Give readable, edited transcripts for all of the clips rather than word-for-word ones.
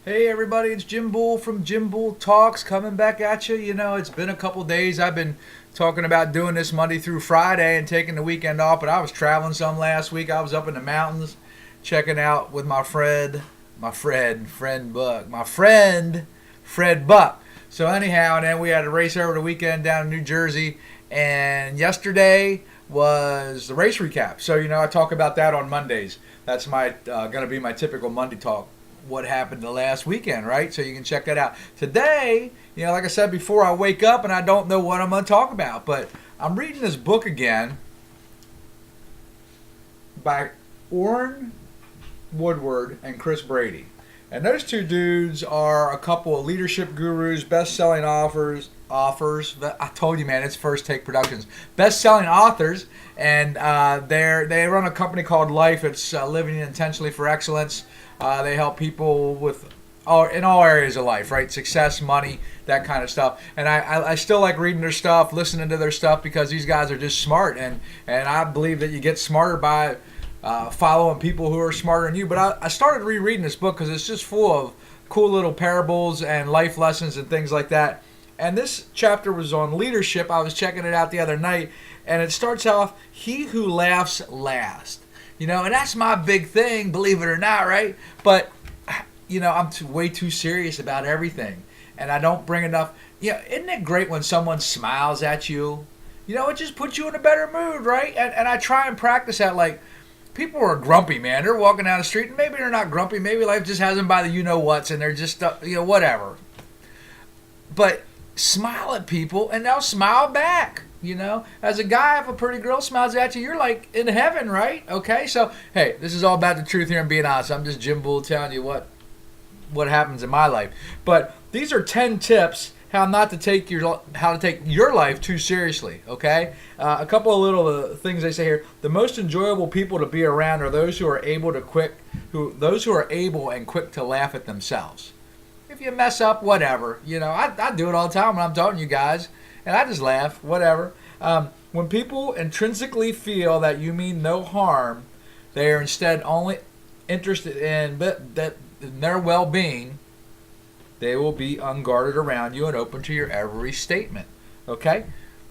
Hey everybody, it's Jim Bull from Jim Bull Talks coming back at you. You know, it's been a couple days. I've been talking about doing this Monday through Friday and taking the weekend off, but I was traveling some last week. I was up in the mountains checking out with my friend Fred Buck. So anyhow, and then we had a race over the weekend down in New Jersey, and yesterday was the race recap. So I talk about that on Mondays. That's my going to be my typical Monday talk. What happened the last weekend, right? So you can check that out. Today, like I said before, I wake up and I don't know what I'm going to talk about, but I'm reading this book again by Orrin, Woodward, and Brady. And those two dudes are a couple of leadership gurus, best-selling authors. I told you, man, it's First Take Productions. Best-selling authors, and they run a company called Life. It's Living Intentionally for Excellence. They help people in all areas of life, right? Success, money, that kind of stuff. And I still like reading their stuff, listening to their stuff, because these guys are just smart. And I believe that you get smarter by following people who are smarter than you. But I started rereading this book because it's just full of cool little parables and life lessons and things like that. And this chapter was on leadership. I was checking it out the other night, and it starts off, "He who laughs last." And that's my big thing, believe it or not, right? But, I'm way too serious about everything. And I don't bring enough. Isn't it great when someone smiles at you? It just puts you in a better mood, right? And I try and practice that. Like, people are grumpy, man. They're walking down the street, and maybe they're not grumpy. Maybe life just has them by the you-know-whats, and they're just, whatever. But smile at people, and they'll smile back. As a guy, if a pretty girl smiles at you, you're like in heaven, right? Okay, so hey, this is all about the truth here and being honest. I'm just Jim Bull telling you what happens in my life. But these are 10 tips how to take your life too seriously. Okay, a couple of little things they say here. The most enjoyable people to be around are those who are able and quick to laugh at themselves. If you mess up, whatever. I do it all the time when I'm talking to you guys. And I just laugh, whatever. When people intrinsically feel that you mean no harm, they are instead only interested in their well-being. They will be unguarded around you and open to your every statement. Okay?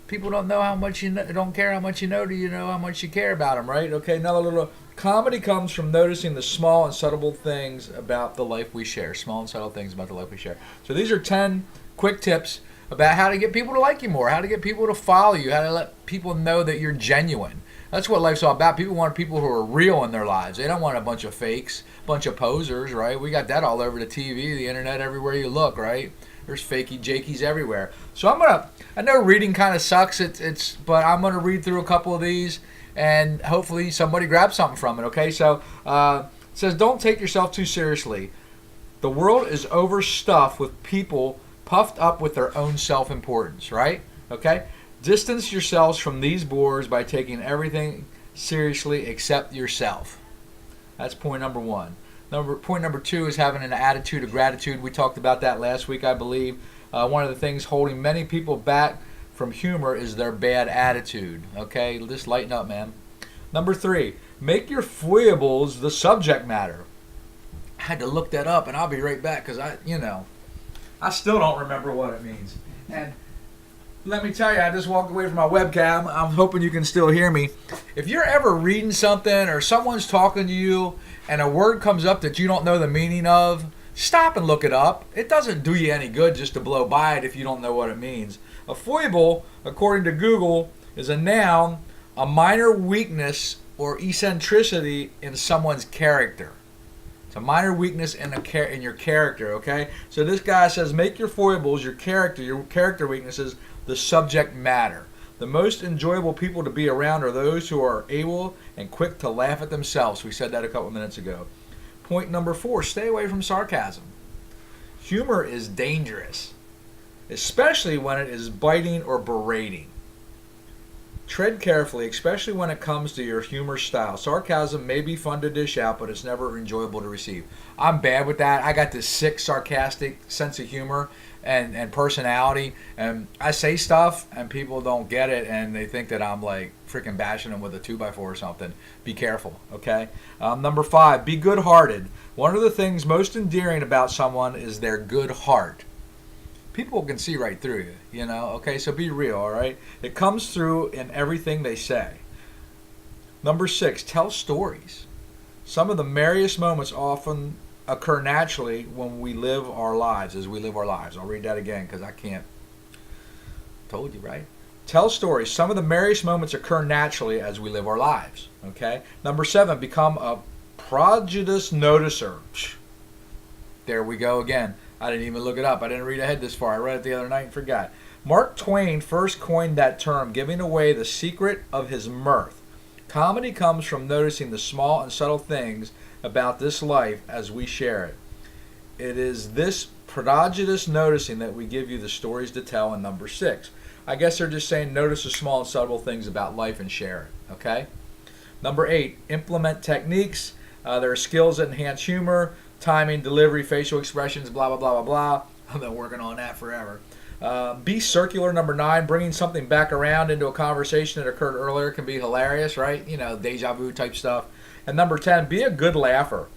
People don't know how much don't care how much you know. Do you know how much you care about them, right? Okay, another little comedy comes from noticing the small and subtle things about the life we share. Small and subtle things about the life we share. So these are 10 quick tips about how to get people to like you more, how to get people to follow you, how to let people know that you're genuine. That's what life's all about. People want people who are real in their lives. They don't want a bunch of fakes, a bunch of posers, right? We got that all over the TV, the internet, everywhere you look, right? There's fakey jakies everywhere. So I know reading kind of sucks, but I'm gonna read through a couple of these, and hopefully somebody grabs something from it. Okay, so it says, don't take yourself too seriously. The world is overstuffed with people puffed up with their own self-importance, right? Okay? Distance yourselves from these bores by taking everything seriously except yourself. That's point number one. Point number two is having an attitude of gratitude. We talked about that last week, I believe. One of the things holding many people back from humor is their bad attitude. Okay? Just lighten up, man. Number three, make your foibles the subject matter. I had to look that up, and I'll be right back because I still don't remember what it means. And let me tell you, I just walked away from my webcam. I'm hoping you can still hear me. If you're ever reading something or someone's talking to you and a word comes up that you don't know the meaning of, stop and look it up. It doesn't do you any good just to blow by it if you don't know what it means. A foible, according to Google, is a noun, a minor weakness or eccentricity in someone's character. It's a minor weakness in your character, okay? So this guy says, make your foibles, your character weaknesses, the subject matter. The most enjoyable people to be around are those who are able and quick to laugh at themselves. We said that a couple minutes ago. Point number 4, stay away from sarcasm. Humor is dangerous, especially when it is biting or berating. Tread carefully, especially when it comes to your humor style. Sarcasm may be fun to dish out, but it's never enjoyable to receive. I'm bad with that. I got this sick, sarcastic sense of humor and personality, and I say stuff, and people don't get it, and they think that I'm like freaking bashing them with a 2x4 or something. Be careful, okay? Number 5, be good-hearted. One of the things most endearing about someone is their good heart. People can see right through you, okay? So be real, all right? It comes through in everything they say. Number 6, tell stories. Some of the merriest moments often occur naturally when we live our lives, as we live our lives. I'll read that again because I can't. Told you, right? Tell stories. Some of the merriest moments occur naturally as we live our lives, okay? Number 7, become a prodigious noticer. There we go again. I didn't even look it up. I didn't read ahead this far. I read it the other night and forgot. Mark Twain first coined that term, giving away the secret of his mirth. Comedy comes from noticing the small and subtle things about this life as we share it. It is this prodigious noticing that we give you the stories to tell in number 6. I guess they're just saying notice the small and subtle things about life and share it. Okay? Number 8, implement techniques. There are skills that enhance humor, timing, delivery, facial expressions, blah, blah, blah, blah, blah. I've been working on that forever. Be circular, number 9. Bringing something back around into a conversation that occurred earlier can be hilarious, right? Deja vu type stuff. And number 10, be a good laugher.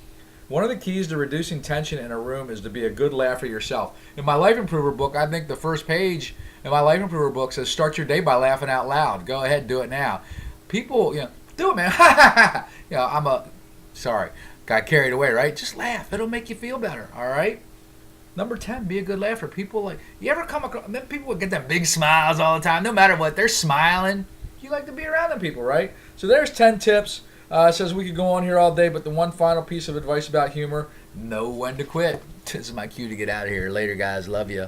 One of the keys to reducing tension in a room is to be a good laugher yourself. In my Life Improver book, I think the first page in my Life Improver book says, start your day by laughing out loud. Go ahead, do it now. People, do it, man. Sorry, got carried away, right? Just laugh. It'll make you feel better, all right? Number 10, be a good laugher. People you ever come across, then people would get them big smiles all the time. No matter what, they're smiling. You like to be around them people, right? So there's 10 tips. It says we could go on here all day, but the one final piece of advice about humor, know when to quit. This is my cue to get out of here. Later, guys. Love you.